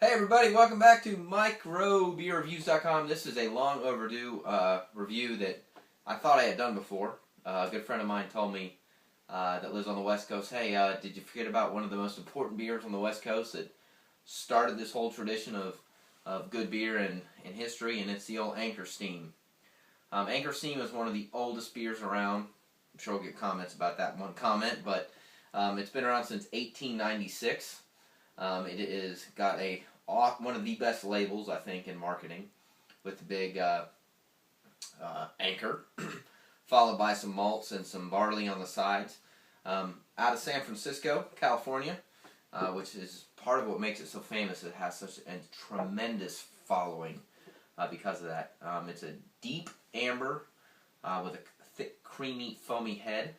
Hey everybody, welcome back to microbeerreviews.com. This is a long overdue review that I thought I had done before. A good friend of mine told me that lives on the West Coast, hey, did you forget about one of the most important beers on the West Coast that started this whole tradition of good beer in history, and it's the old Anchor Steam. Anchor Steam is one of the oldest beers around. I'm sure we'll get comments about that one comment, but it's been around since 1896. It is got one of the best labels, I think, in marketing, with the big anchor, followed by some malts and some barley on the sides. Out of San Francisco, California, which is part of what makes it so famous. It has such a tremendous following because of that. It's a deep amber with a thick, creamy, foamy head.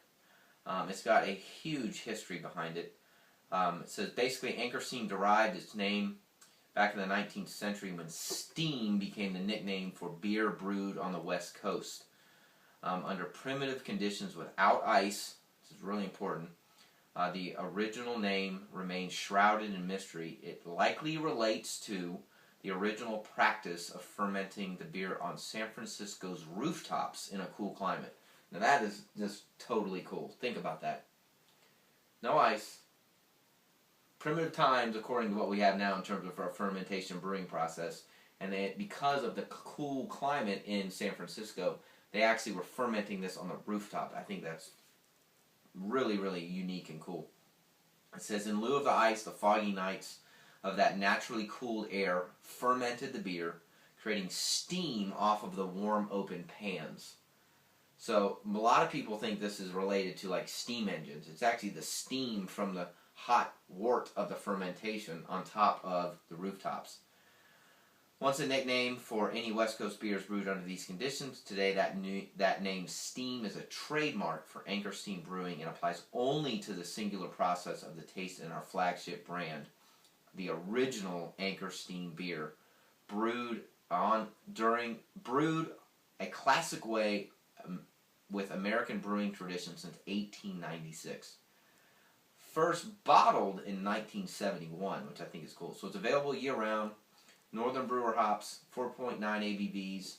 It's got a huge history behind it. It says basically Anchor Steam derived its name back in the 19th century when steam became the nickname for beer brewed on the West Coast. Under primitive conditions without ice, this is really important, the original name remains shrouded in mystery. It likely relates to the original practice of fermenting the beer on San Francisco's rooftops in a cool climate. Now that is just totally cool. Think about that. No ice. Primitive times, according to what we have now in terms of our fermentation brewing process, and because of the cool climate in San Francisco, they actually were fermenting this on the rooftop. I think that's really, really unique and cool. It says, in lieu of the ice, the foggy nights of that naturally cooled air fermented the beer, creating steam off of the warm, open pans. So a lot of people think this is related to like steam engines. It's actually the steam from the hot wort of the fermentation on top of the rooftops. Once a nickname for any West Coast beers brewed under these conditions, today that name Steam is a trademark for Anchor Steam Brewing and applies only to the singular process of the taste in our flagship brand, the original Anchor Steam beer, brewed a classic way with American brewing tradition since 1896. First bottled in 1971, which I think is cool. So it's available year-round. Northern brewer hops, 4.9 ABVs,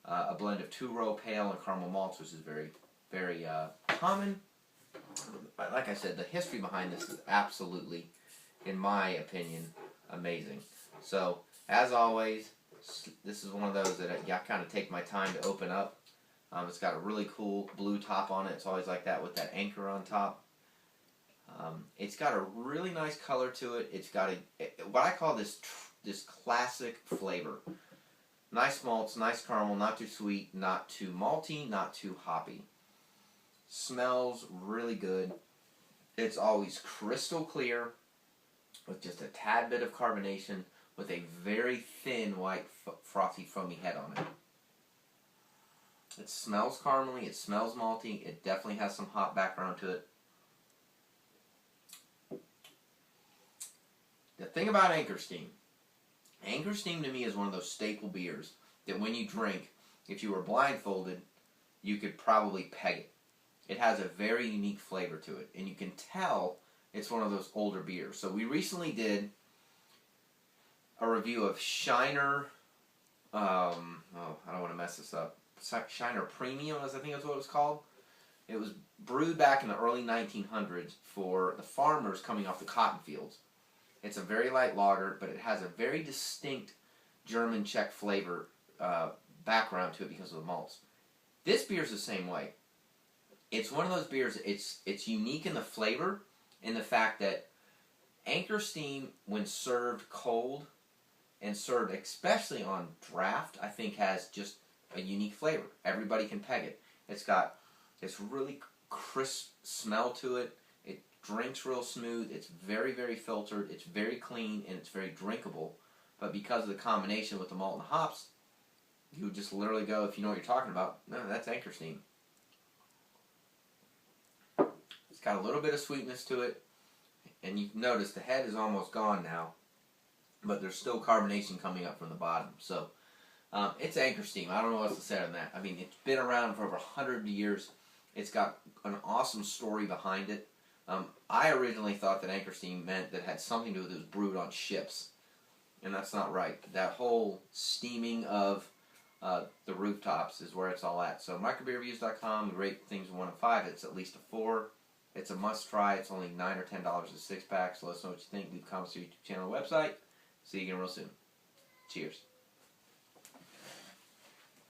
a blend of two-row pale and caramel malts, which is very, very common. Like I said, the history behind this is absolutely, in my opinion, amazing. So, as always, this is one of those that I kind of take my time to open up. It's got a really cool blue top on it. It's always like that with that anchor on top. It's got a really nice color to it. It's got what I call this classic flavor. Nice malts, nice caramel, not too sweet, not too malty, not too hoppy. Smells really good. It's always crystal clear with just a tad bit of carbonation with a very thin white frothy foamy head on it. It smells caramely, it smells malty, it definitely has some hop background to it. The thing about Anchor Steam to me is one of those staple beers that when you drink, if you were blindfolded, you could probably peg it. It has a very unique flavor to it, and you can tell it's one of those older beers. So we recently did a review of Shiner, I don't want to mess this up, Shiner Premium, I think that's what it was called. It was brewed back in the early 1900s for the farmers coming off the cotton fields. It's a very light lager, but it has a very distinct German-Czech flavor background to it because of the malts. This beer is the same way. It's one of those beers, it's unique in the flavor, in the fact that Anchor Steam, when served cold and served especially on draft, I think has just a unique flavor. Everybody can peg it. It's got this really crisp smell to it. It drinks real smooth. It's very, very filtered. It's very clean, and it's very drinkable. But because of the combination with the malt and the hops, you would just literally go, if you know what you're talking about, no, that's Anchor Steam. It's got a little bit of sweetness to it, and you notice the head is almost gone now, but there's still carbonation coming up from the bottom. So it's Anchor Steam. I don't know what else to say on that. I mean, it's been around for over 100 years. It's got an awesome story behind it. I originally thought that Anchor Steam meant that it had something to do with it was brewed on ships. and that's not right. That whole steaming of the rooftops is where it's all at. So microbeerreviews.com, we rate things 1 to 5. It's at least a 4. It's a must try. It's only $9 or $10 a 6-pack. So let us know what you think. Leave comments to our YouTube channel and website. See you again real soon. Cheers.